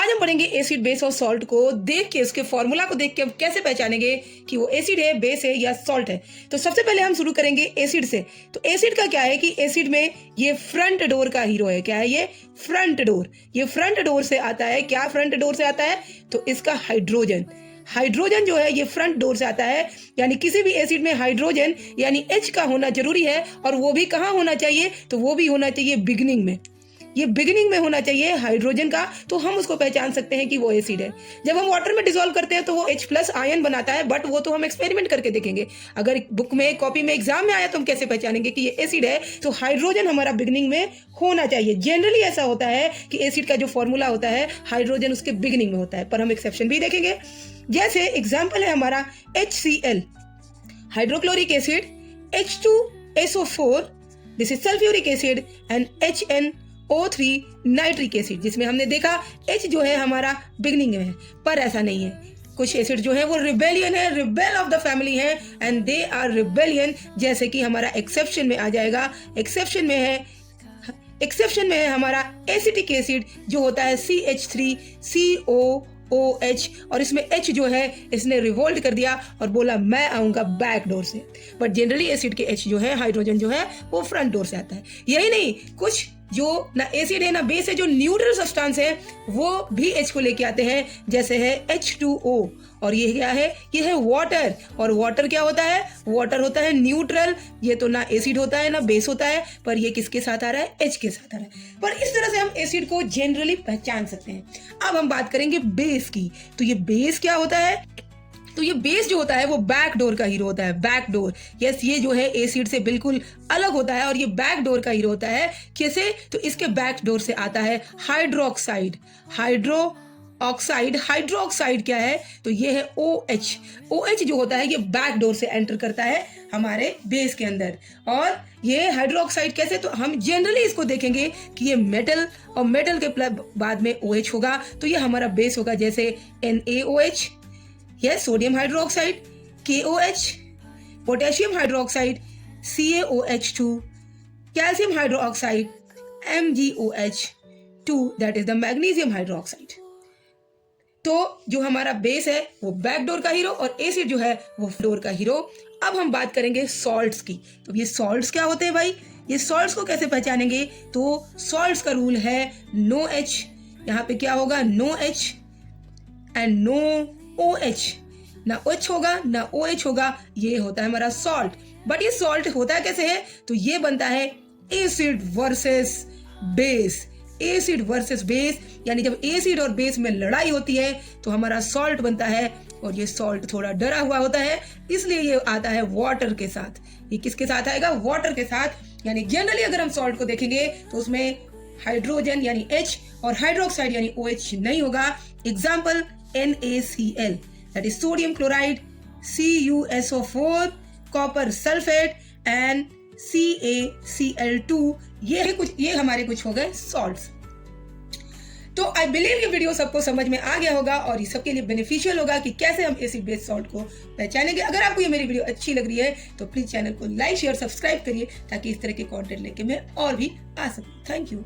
आज हम पढ़ेंगे एसिड बेस और सॉल्ट को देख के, उसके फॉर्मूला को देख के हम कैसे पहचानेंगे कि वो एसिड है, बेस है या सॉल्ट है। तो सबसे पहले हम शुरू करेंगे एसिड से। तो एसिड का क्या है कि एसिड में ये फ्रंट डोर का हीरो है। क्या है ये? Front door. ये फ्रंट डोर से आता है। क्या फ्रंट डोर से आता है? तो इसका हाइड्रोजन। हाइड्रोजन जो है ये फ्रंट डोर से आता है। यानी किसी भी एसिड में हाइड्रोजन यानी H का होना जरूरी है, और वो भी कहाँ होना चाहिए? तो वो भी होना चाहिए बिगिनिंग में। ये बिगिनिंग में होना चाहिए हाइड्रोजन का, तो हम उसको पहचान सकते हैं कि वो एसिड है। जब हम वाटर में डिसॉल्व करते हैं तो वो H+ आयन बनाता है, बट वो तो हम एक्सपेरिमेंट करके देखेंगे। अगर बुक में, कॉपी में, एग्जाम में आया तो हम कैसे पहचानेंगे कि ये एसिड है? तो हाइड्रोजन हमारा बिगिनिंग में होना चाहिए। जनरली ऐसा होता है कि एसिड का जो फॉर्मूला होता है हाइड्रोजन उसके बिगिनिंग में होता है, पर हम एक्सेप्शन भी देखेंगे। जैसे एग्जाम्पल है हमारा HCl, hydrochloric acid, H2SO4, this is sulphuric acid, and HNO3 nitric acid, जिसमें हमने देखा H जो है हमारा बिगनिंग में है, पर ऐसा नहीं है। कुछ एसिड जो है वो रिबेलियन है, रिबेल ऑफ द फैमिली है, एंड दे आर रिबेलियन। जैसे कि हमारा एक्सेप्शन में आ जाएगा। एक्सेप्शन में है हमारा एसिटिक एसिड जो होता है CH3COOH, और इसमें H जो है इसने रिवोल्ट कर दिया और बोला मैं आऊंगा बैक डोर से। बट जनरली एसिड के H जो है, हाइड्रोजन जो है, वो फ्रंट डोर से आता है। यही नहीं, कुछ जो ना एसिड है ना बेस है, जो न्यूट्रल सब्सटेंस है, वो भी H को लेके आते हैं। जैसे है H2O, और ये क्या है? ये है वाटर। और वाटर क्या होता है? वाटर होता है न्यूट्रल। ये तो ना एसिड होता है ना बेस होता है, पर ये किसके साथ आ रहा है? H के साथ आ रहा है। पर इस तरह से हम एसिड को जनरली पहचान सकते हैं। अब हम बात करेंगे बेस की। तो ये बेस क्या होता है? तो ये बेस जो होता है वो बैक डोर का हीरो होता है। बैक डोर, यस, ये जो है एसिड से बिल्कुल अलग होता है, और ये बैक डोर का हीरो होता है। कैसे? तो इसके बैक डोर से आता है हाइड्रोक्साइड। हाइड्रोक्साइड क्या है? तो ये है OH जो होता है ये बैक डोर से एंटर करता है हमारे बेस के अंदर। और ये हाइड्रोक्साइड कैसे? तो हम जनरली इसको देखेंगे कि ये मेटल, और मेटल के बाद में OH होगा, तो ये हमारा बेस होगा। जैसे NaOH, यह sodium hydroxide, KOH, potassium hydroxide, CaOH2, calcium hydroxide, MgOH2, that is the magnesium hydroxide. तो जो हमारा बेस है वो बैक डोर का हीरो, और एसिड जो है वो डोर का हीरो। अब हम बात करेंगे सॉल्ट्स की। तो ये सॉल्ट्स क्या होते हैं भाई? ये सॉल्ट्स को कैसे पहचानेंगे? तो सॉल्ट्स का रूल है नो H, यहाँ पे क्या होगा? No H and no OH, ना OH होगा ना OH होगा, ये होता है हमारा सॉल्ट। बट ये सॉल्ट होता कैसे है? तो ये बनता है acid versus base. Acid versus base, यानी जब एसिड और बेस में लड़ाई होती है तो हमारा सॉल्ट बनता है, और ये सॉल्ट थोड़ा डरा हुआ होता है, इसलिए ये आता है वाटर के साथ। ये किसके साथ आएगा? वाटर के साथ। यानी जनरली अगर हम सॉल्ट को देखेंगे तो उसमें हाइड्रोजन यानी H और हाइड्रोक्साइड यानी OH नहीं होगा। Example NaCl, that is sodium chloride, CuSO4, copper sulfate and CaCl2। ये हमारे कुछ हो गए सॉल्ट्स। तो आई बिलीव ये वीडियो सबको समझ में आ गया होगा, और ये सबके लिए बेनिफिशियल होगा कि कैसे हम एसिड बेस सॉल्ट को पहचानेंगे। अगर आपको ये मेरी वीडियो अच्छी लग रही है तो प्लीज चैनल को लाइक, शेयर, सब्सक्राइब करिए, ताकि इस तरह के कंटेंट लेके मैं और भी आ सकूं। Thank you.